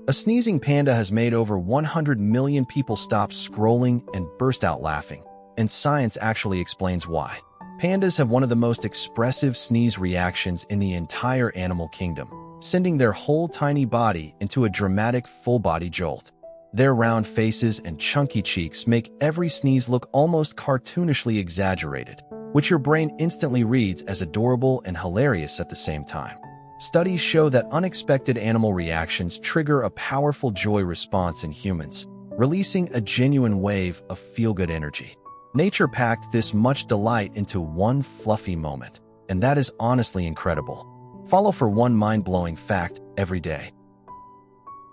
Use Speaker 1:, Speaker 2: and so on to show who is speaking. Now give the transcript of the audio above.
Speaker 1: A sneezing panda has made over 100 million people stop scrolling and burst out laughing, and science actually explains why. Pandas have one of the most expressive sneeze reactions in the entire animal kingdom, sending their whole tiny body into a dramatic full-body jolt. Their round faces and chunky cheeks make every sneeze look almost cartoonishly exaggerated, which your brain instantly reads as adorable and hilarious at the same time. Studies show that unexpected animal reactions trigger a powerful joy response in humans, releasing a genuine wave of feel-good energy. Nature packed this much delight into one fluffy moment, and that is honestly incredible. Follow for one mind-blowing fact every day.